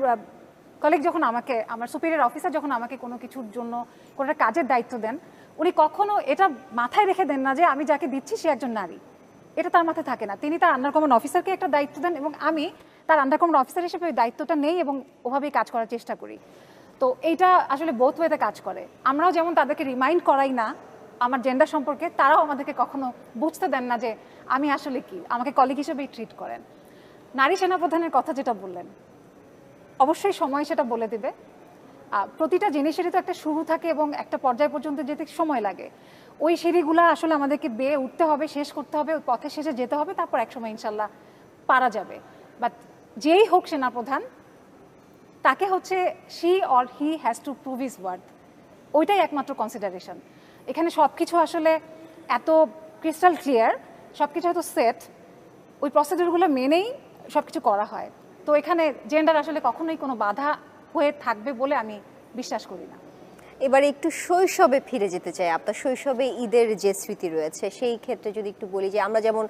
কলিগ যখন আমাকে, আমার সুপিরিয়র অফিসার যখন আমাকে কোনো কিছুর জন্য কোনো একটা কাজের দায়িত্ব দেন, উনি কখনো এটা মাথায় রেখে দেন না যে আমি যাকে দিচ্ছি সে একজন নারী। এটা তার মাথায় থাকে না। তিনি তার আন্ডার কমান্ড অফিসারকে একটা দায়িত্ব দেন এবং আমি তার আন্ডার কমান্ড অফিসার হিসেবে ওই দায়িত্বটা নেই এবং ওভাবেই কাজ করার চেষ্টা করি। তো এইটা আসলে বোথ ওয়েতে কাজ করে। আমরাও যেমন তাদেরকে রিমাইন্ড করাই না আমার জেন্ডার সম্পর্কে, তারাও আমাদেরকে কখনো বুঝতে দেন না যে আমি আসলে কি, আমাকে কলিগ হিসেবেই ট্রিট করেন। নারী সেনাপ্রধানের কথা যেটা বললেন, অবশ্যই সময় সেটা বলে দেবে। প্রতিটা জিনিসেরই তো একটা শুরু থাকে এবং একটা পর্যায় পর্যন্ত যেতে সময় লাগে। ওই সিঁড়িগুলো আসলে আমাদেরকে বেয়ে উঠতে হবে, শেষ করতে হবে, ওই পথে শেষে যেতে হবে, তারপর একসময় ইনশাল্লাহ পারা যাবে। বাট যেই হোক সেনাপ্রধান, তাকে হচ্ছে she or he has to prove his worth, ওইটাই একমাত্র কনসিডারেশন। এখানে সব কিছু আসলে এত ক্রিস্টাল ক্লিয়ার, সব কিছু এত সেট, ওই প্রসিডিউরগুলো মেনেই সব কিছু করা হয়। তো এখানে জেন্ডার আসলে কখনোই কোনো বাধা হয়ে থাকবে বলে আমি বিশ্বাস করি না। এবারে একটু শৈশবে ফিরে যেতে চাই। আপনার শৈশবে ঈদের যে স্মৃতি রয়েছে সেই ক্ষেত্রে যদি একটু বলি যে আমরা যেমন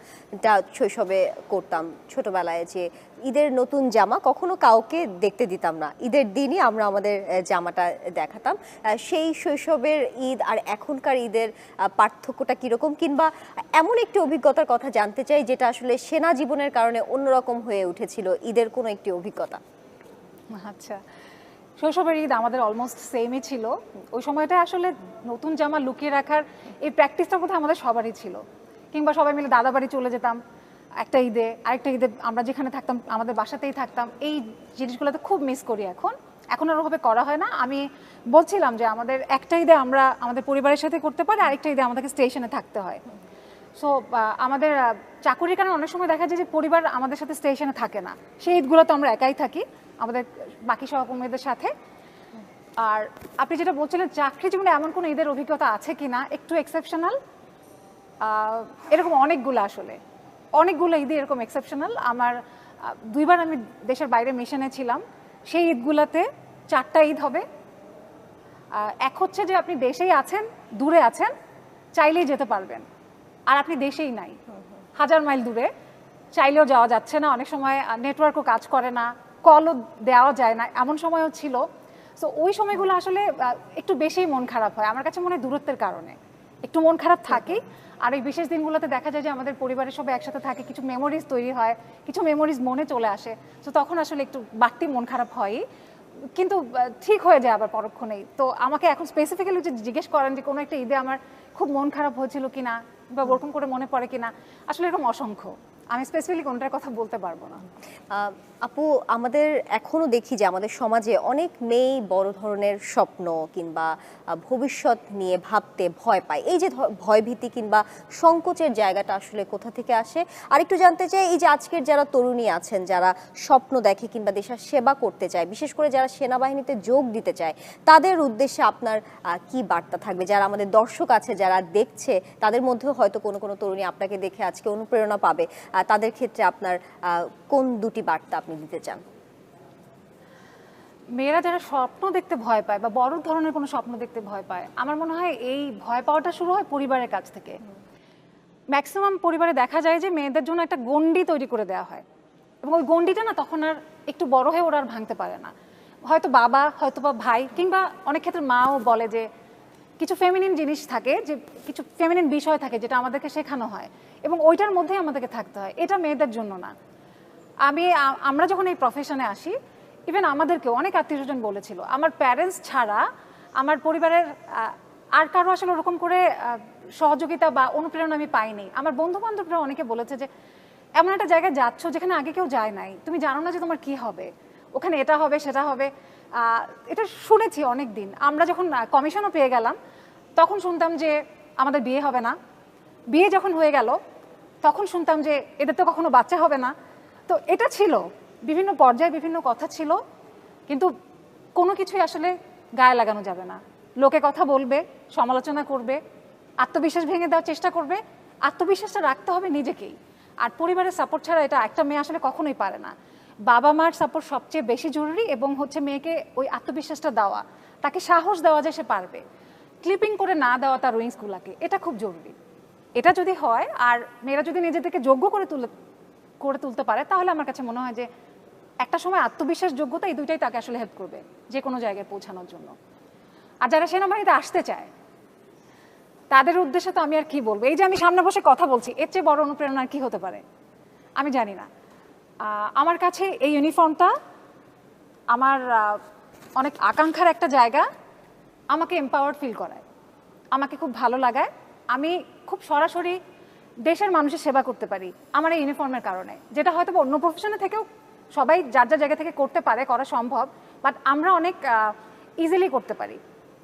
শৈশবে করতাম ছোটবেলায়, যে ঈদের নতুন জামা কখনো কাউকে দেখতে দিতাম না, ঈদের দিনই আমরা আমাদের জামাটা দেখাতাম। সেই শৈশবের ঈদ আর এখনকার ঈদের পার্থক্যটা কীরকম, কিংবা এমন একটি অভিজ্ঞতার কথা জানতে চাই যেটা আসলে সেনা জীবনের কারণে অন্যরকম হয়ে উঠেছিল, ঈদের কোনো একটি অভিজ্ঞতা। আচ্ছা, শৈশবের ঈদ আমাদের অলমোস্ট সেমই ছিল। ওই সময়টা আসলে নতুন জামা লুকিয়ে রাখার এই প্র্যাকটিসটা বোধহয় আমাদের সবারই ছিল। কিংবা সবাই মিলে দাদা বাড়ি চলে যেতাম একটা ঈদে, আরেকটা ঈদে আমরা যেখানে থাকতাম আমাদের বাসাতেই থাকতাম। এই জিনিসগুলোতে খুব মিস করি এখন আর ওভাবে করা হয় না। আমি বলছিলাম যে আমাদের একটা ঈদে আমরা আমাদের পরিবারের সাথে করতে পারি, আরেকটা ঈদে আমাদেরকে স্টেশনে থাকতে হয়। সো আমাদের চাকুরির কারণে অনেক সময় দেখা যায় যে পরিবার আমাদের সাথে স্টেশনে থাকে না, সেই ঈদগুলোতে আমরা একাই থাকি আমাদের বাকি সহকর্মীদের সাথে। আর আপনি যেটা বলছিলেন চাকরি জীবনে এমন কোনো ঈদের অভিজ্ঞতা আছে কি না, একটু এক্সেপশনাল, এরকম অনেকগুলো ঈদই এরকম এক্সেপশনাল। আমার দুইবার আমি দেশের বাইরে মিশনে ছিলাম, সেই ঈদগুলোতে 4টা ঈদ হবে। এক হচ্ছে যে আপনি দেশেই আছেন, দূরে আছেন, চাইলেই যেতে পারবেন, আর আপনি দেশেই নাই, 1000 মাইল দূরে, চাইলেও যাওয়া যাচ্ছে না, অনেক সময় নেটওয়ার্কও কাজ করে না, কলও দেওয়া যায় না, এমন সময়ও ছিল। সো ওই সময়গুলো আসলে একটু বেশিই মন খারাপ হয় আমার কাছে মনে হয়, দূরত্বের কারণে একটু মন খারাপ থাকেই। আর এই বিশেষ দিনগুলোতে দেখা যায় যে আমাদের পরিবারের সবাই একসাথে থাকে, কিছু মেমোরিজ তৈরি হয়, কিছু মেমোরিজ মনে চলে আসে। তো তখন আসলে একটু বাড়তি মন খারাপ হয়ই, কিন্তু ঠিক হয়ে যায় আবার পরক্ষণেই। তো আমাকে এখন স্পেসিফিক্যালি যে জিজ্ঞেস করেন যে কোনো একটা ঈদে আমার খুব মন খারাপ হয়েছিল কিনা বা ওরকম করে মনে পড়ে কিনা, আসলে এরকম অসংখ্য। আমি স্পেসিফিকলি কোনটার কথা বলতে পারবো না। আপু, আমাদের এখনো দেখি যে আমাদের সমাজে অনেক মেয়ে বড় ধরনের স্বপ্ন কিংবা ভবিষ্যৎ নিয়ে ভাবতে ভয় পায়। এই যে ভয়ভীতি কিংবা সংকোচের জায়গাটা আসলে কোথা থেকে আসে? আর একটু জানতে চাই, এই যে আজকের যারা তরুণী আছেন, যারা স্বপ্ন দেখে কিংবা দেশের সেবা করতে চায়, বিশেষ করে যারা সেনাবাহিনীতে যোগ দিতে চায়, তাদের উদ্দেশ্যে আপনার কি বার্তা থাকবে? যারা আমাদের দর্শক আছে, যারা দেখছে, তাদের মধ্যেও হয়তো কোনো কোনো তরুণী আপনাকে দেখে আজকে অনুপ্রেরণা পাবে, তাদের ক্ষেত্রে আপনার কোন দুটি বার্তা আপনি দিতে চান? মেয়েরা যারা স্বপ্ন দেখতে ভয় পায় বা বড় ধরনের কোনো স্বপ্ন দেখতে ভয় পায়, আমার মনে হয় এই ভয় পাওয়াটা শুরু হয় পরিবারের কাছ থেকে। ম্যাক্সিমাম পরিবারে দেখা যায় যে মেয়েদের জন্য একটা গণ্ডি তৈরি করে দেওয়া হয়, এবং ওই গণ্ডিটা না তখন আর একটু বড় হয়ে ওরা আর ভাঙতে পারে না। হয়তো বাবা, হয়তো বা ভাই, কিংবা অনেক ক্ষেত্রে মাও বলে যে কিছু ফেমিনিন জিনিস থাকে, যে কিছু ফেমিনিন বিষয় থাকে যেটা আমাদেরকে শেখানো হয়, এবং ওইটার মধ্যেই আমাদেরকে থাকতে হয়। এটা মেয়েদের জন্য না। আমরা যখন এই প্রফেশনে আসি, ইভেন আমাদেরকেও অনেক আত্মীয়স্বজন বলেছিল, আমার প্যারেন্টস ছাড়া আমার পরিবারের আর কারো আসলে ওরকম করে সহযোগিতা বা অনুপ্রেরণা আমি পাইনি। আমার বন্ধু বান্ধবরা অনেকে বলেছে যে এমন একটা জায়গায় যাচ্ছ যেখানে আগে কেউ যায় নাই, তুমি জানো না যে তোমার কি হবে, ওখানে এটা হবে সেটা হবে। এটা শুনেছি অনেক দিন। আমরা যখন কমিশনও পেয়ে গেলাম, তখন শুনতাম যে আমাদের বিয়ে হবে না। বিয়ে যখন হয়ে গেল, তখন শুনতাম যে এদের তো কখনো বাচ্চা হবে না। তো এটা ছিল, বিভিন্ন পর্যায়ে বিভিন্ন কথা ছিল, কিন্তু কোনো কিছুই আসলে গায়ে লাগানো যাবে না। লোকে কথা বলবে, সমালোচনা করবে, আত্মবিশ্বাস ভেঙে দেওয়ার চেষ্টা করবে। আত্মবিশ্বাসটা রাখতে হবে নিজেকেই। আর পরিবারের সাপোর্ট ছাড়া এটা একটা মেয়ে আসলে কখনোই পারে না। বাবা মার সাপোর্ট সবচেয়ে বেশি জরুরি, এবং হচ্ছে মেয়েকে ওই আত্মবিশ্বাসটা দেওয়া, তাকে সাহস দেওয়া যে সে পারবে। ক্লিপিং করে না দেওয়া তার উইংসগুলোকে, এটা খুব জরুরি। এটা যদি হয় আর মেয়েরা যদি নিজেদেরকে যোগ্য করে তুলতে পারে, তাহলে আমার কাছে মনে হয় যে একটা সময় আত্মবিশ্বাস, যোগ্যতা, এই দুইটাই তাকে আসলে হেল্প করবে যে কোনো জায়গায় পৌঁছানোর জন্য। আর যারা সেনাবাহিনীতে আসতে চায় তাদের উদ্দেশ্যে তো আমি আর কি বলবো, এই যে আমি সামনে বসে কথা বলছি, এর চেয়ে বড় অনুপ্রেরণা আর কি হতে পারে আমি জানি না। আমার কাছে এই ইউনিফর্মটা আমার অনেক আকাঙ্ক্ষার একটা জায়গা, আমাকে এম্পাওয়ার্ড ফিল করায়, আমাকে খুব ভালো লাগায়। আমি খুব সরাসরি দেশের মানুষের সেবা করতে পারি আমার এই ইউনিফর্মের কারণে, যেটা হয়তো অন্য প্রফেশনে থেকেও সবাই যার যার জায়গা থেকে করতে পারে, করা সম্ভব, বাট আমরা অনেক ইজিলি করতে পারি।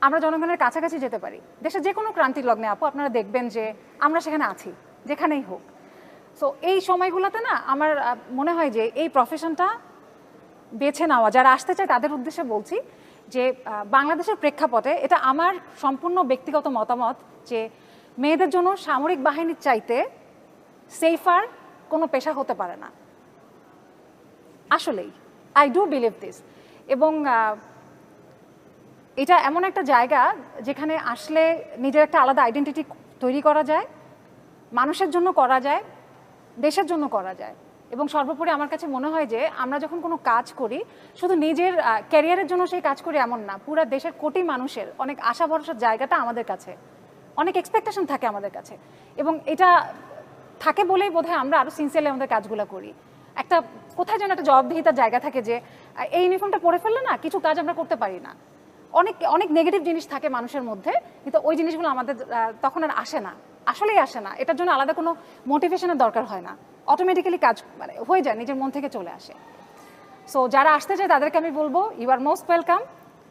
আমরা জনগণের কাছাকাছি যেতে পারি। দেশের যে কোনো ক্রান্তির লগ্নে আপু আপনারা দেখবেন যে আমরা সেখানে আছি, যেখানেই হোক। সো এই সময়গুলোতে না আমার মনে হয় যে এই প্রফেশনটা বেছে নেওয়া, যারা আসতে চায় তাদের উদ্দেশ্যে বলছি যে বাংলাদেশের প্রেক্ষাপটে এটা আমার সম্পূর্ণ ব্যক্তিগত মতামত যে মেয়েদের জন্য সামরিক বাহিনীর চাইতে সেফার কোনো পেশা হতে পারে না। আসলেই আই ডু বিলিভ দিস। এবং এটা এমন একটা জায়গা যেখানে আসলে নিজের একটা আলাদা আইডেন্টিটি তৈরি করা যায়, মানুষের জন্য করা যায়, দেশের জন্য করা যায়। এবং সর্বোপরি আমার কাছে মনে হয় যে আমরা যখন কোনো কাজ করি, শুধু নিজের ক্যারিয়ারের জন্য সেই কাজ করি এমন না, পুরো দেশের কোটি মানুষের অনেক আশা ভরসার জায়গাটা আমাদের কাছে, অনেক এক্সপেকটেশন থাকে আমাদের কাছে, এবং এটা থাকে বলেই বোধহয় আমরা আরও সিনসিয়ারলি আমাদের কাজগুলো করি। একটা কোথায় যেন একটা জবাবদিহিতার জায়গা থাকে যে এই ইউনিফর্মটা পরে ফেললে না কিছু কাজ আমরা করতে পারি না। অনেক অনেক নেগেটিভ জিনিস থাকে মানুষের মধ্যে, কিন্তু ওই জিনিসগুলো আমাদের তখন আর আসে না, আসলেই আসে না। এটার জন্য আলাদা কোনো মোটিভেশনের দরকার হয় না, অটোমেটিক্যালি কাজ মানে হয়ে যায়, নিজের মন থেকে চলে আসে। সো যারা আসতে চায় তাদেরকে আমি বলবো ইউ আর মোস্ট ওয়েলকাম।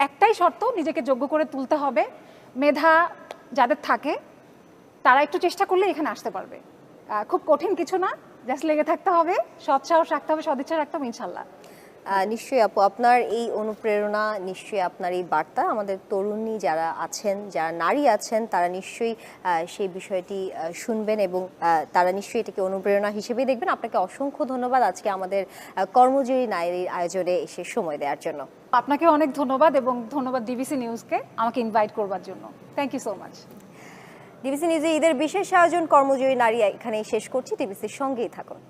একটাই শর্ত, নিজেকে যোগ্য করে তুলতে হবে। মেধা যাদের থাকে তারা একটু চেষ্টা করলে এখানে আসতে পারবে। খুব কঠিন কিছু না, জাস্ট লেগে থাকতে হবে, সৎ সাহস রাখতে হবে, সদিচ্ছা রাখতে হবে, ইনশাল্লাহ। নিশ্চয়ই আপু, আপনার এই অনুপ্রেরণা, নিশ্চয়ই আপনার এই বার্তা আমাদের তরুণী যারা আছেন, যারা নারী আছেন, তারা নিশ্চয়ই সেই বিষয়টি শুনবেন এবং তারা নিশ্চয়ই এটাকে অনুপ্রেরণা হিসেবেই দেখবেন। আপনাকে অসংখ্য ধন্যবাদ আজকে আমাদের কর্মজীবী নারীর আয়োজনে এসে সময় দেওয়ার জন্য। আপনাকে অনেক ধন্যবাদ, এবং ধন্যবাদ ডিবিসি নিউজকে আমাকে ইনভাইট করবার জন্য। Thank you so much. DBC নিউজে ঈদের বিশেষ আয়োজন কর্মজীবী নারী এখানেই শেষ করছি। ডিবিসির সঙ্গেই থাকুন।